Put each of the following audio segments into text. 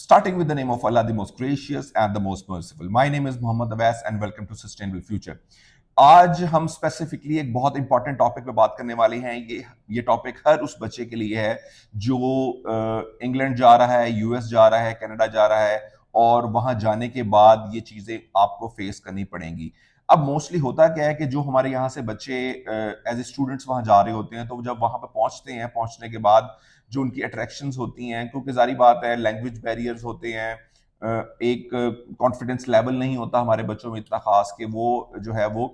Starting with the name of Allah, the most gracious and the most merciful. My name is Mohammad Awais and welcome to Sustainable Future. आज हम specifically एक बहुत important topic पे बात करने वाले हैं। ये टॉपिक हर उस बच्चे के लिए है जो इंग्लैंड जा रहा है, यूएस जा रहा है, कनाडा जा रहा है और वहां जाने के बाद ये चीजें आपको फेस करनी पड़ेंगी। अब मोस्टली होता क्या है कि जो हमारे यहाँ से बच्चे एज ए स्टूडेंट्स वहां जा रहे होते हैं, तो जब वहां पर पहुंचते हैं, पहुंचने के बाद जो उनकी अट्रैक्शंस होती हैं, क्योंकि जारी बात है लैंग्वेज बैरियर्स होते हैं, एक कॉन्फिडेंस लेवल नहीं होता हमारे बच्चों में इतना खास कि वो जो है वो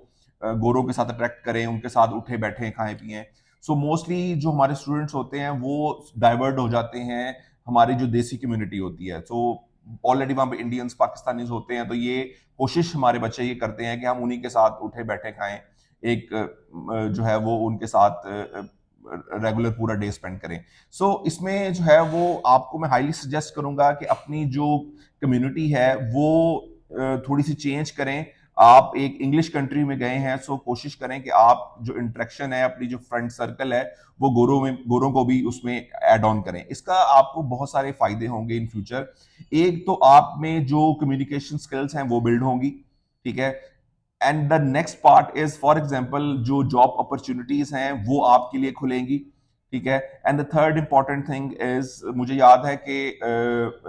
गोरों के साथ अट्रैक्ट करें, उनके साथ उठे बैठे खाएं पिएं। सो मोस्टली जो हमारे स्टूडेंट्स होते हैं वो डाइवर्ट हो जाते हैं हमारी जो देसी कम्युनिटी होती है। सो ऑलरेडी वहां पे इंडियंस पाकिस्तानीज होते हैं, तो ये कोशिश हमारे बच्चे ये करते हैं कि हम उन्हीं के साथ उठे बैठे खाएं, एक जो है वो उनके साथ रेगुलर पूरा डे स्पेंड करें। सो इसमें जो है वो आपको मैं हाईली सजेस्ट करूंगा कि अपनी जो कम्युनिटी है वो थोड़ी सी चेंज करें। आप एक इंग्लिश कंट्री में गए हैं, सो कोशिश करें कि आप जो इंटरेक्शन है, अपनी जो फ्रेंड सर्कल है, वो गोरों को भी उसमें ऐड ऑन करें। इसका आपको बहुत सारे फायदे होंगे इन फ्यूचर। एक तो आप में जो कम्युनिकेशन स्किल्स हैं वो बिल्ड होंगी, ठीक है। And the next part is for example जो जॉब अपॉर्चुनिटीज हैं वो आपके लिए खुलेंगी, ठीक है। And the third important thing is, मुझे याद है कि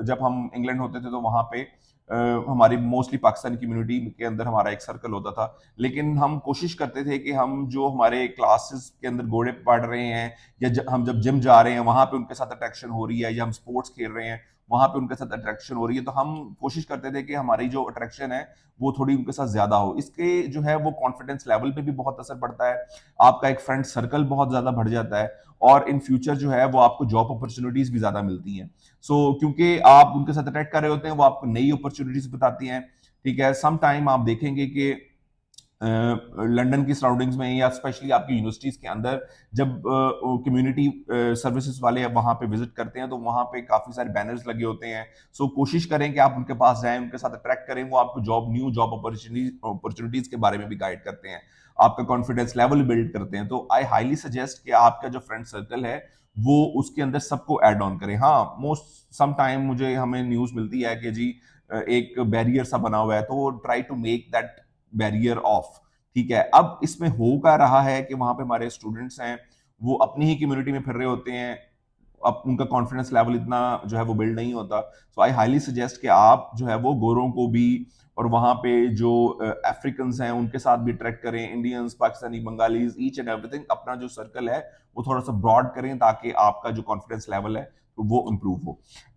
जब हम इंग्लैंड होते थे तो वहां पे हमारी मोस्टली पाकिस्तानी कम्युनिटी के अंदर हमारा एक सर्कल होता था, लेकिन हम कोशिश करते थे कि हम जो हमारे क्लासेस के अंदर घोड़े पढ़ रहे हैं या हम जब जिम जा रहे हैं वहां पे उनके साथ अट्रैक्शन हो रही है, या हम स्पोर्ट्स खेल रहे हैं वहां पे उनके साथ अट्रैक्शन हो रही है, तो हम कोशिश करते थे कि हमारी जो अट्रैक्शन है वो थोड़ी उनके साथ ज्यादा हो। इसके जो है वो कॉन्फिडेंस लेवल पे भी बहुत असर पड़ता है, आपका एक फ्रेंड सर्कल बहुत ज्यादा बढ़ जाता है और इन फ्यूचर जो है वो आपको जॉब अपॉर्चुनिटीज भी ज्यादा मिलती हैं। क्योंकि आप उनके साथ अटैक कर रहे होते हैं, वो आपको नई अपॉर्चुनिटीज बताती हैं, ठीक है। सम टाइम आप देखेंगे कि लंदन की सराउंडिंग्स में या स्पेशली आपकी यूनिवर्सिटीज के अंदर जब कम्युनिटी सर्विसेज वाले वहां पे विजिट करते हैं तो वहां पे काफी सारे बैनर्स लगे होते हैं। कोशिश करें कि आप उनके पास जाएं, उनके साथ अट्रैक्ट करें, वो आपको न्यू जॉब अपॉर्चुनिटीज के बारे में भी गाइड करते हैं, आपका कॉन्फिडेंस लेवल बिल्ड करते हैं। तो आई हाईली सजेस्ट कि आपका जो फ्रेंड सर्कल है वो उसके अंदर सबको ऐड ऑन करें। हाँ, मोस्ट सम टाइम हमें न्यूज मिलती है कि जी एक बैरियर सा बना हुआ है, तो try to make that barrier off, ठीक है। अब इसमें हो क्या रहा है कि वहां पे हमारे स्टूडेंट्स हैं वो अपनी ही कम्युनिटी में फिर रहे होते हैं, अब उनका कॉन्फिडेंस लेवल इतना जो है वो बिल्ड नहीं होता। आई हाईली सजेस्ट कि आप जो है वो गोरों को भी और वहां पे जो अफ्रीकन हैं उनके साथ भी ट्रैक करें, Indians, Pakistani, Bengalis, each and everything, अपना जो सर्कल है वो थोड़ा सा ब्रॉड करें ताकि आपका जो कॉन्फिडेंस लेवल है वो इंप्रूव हो।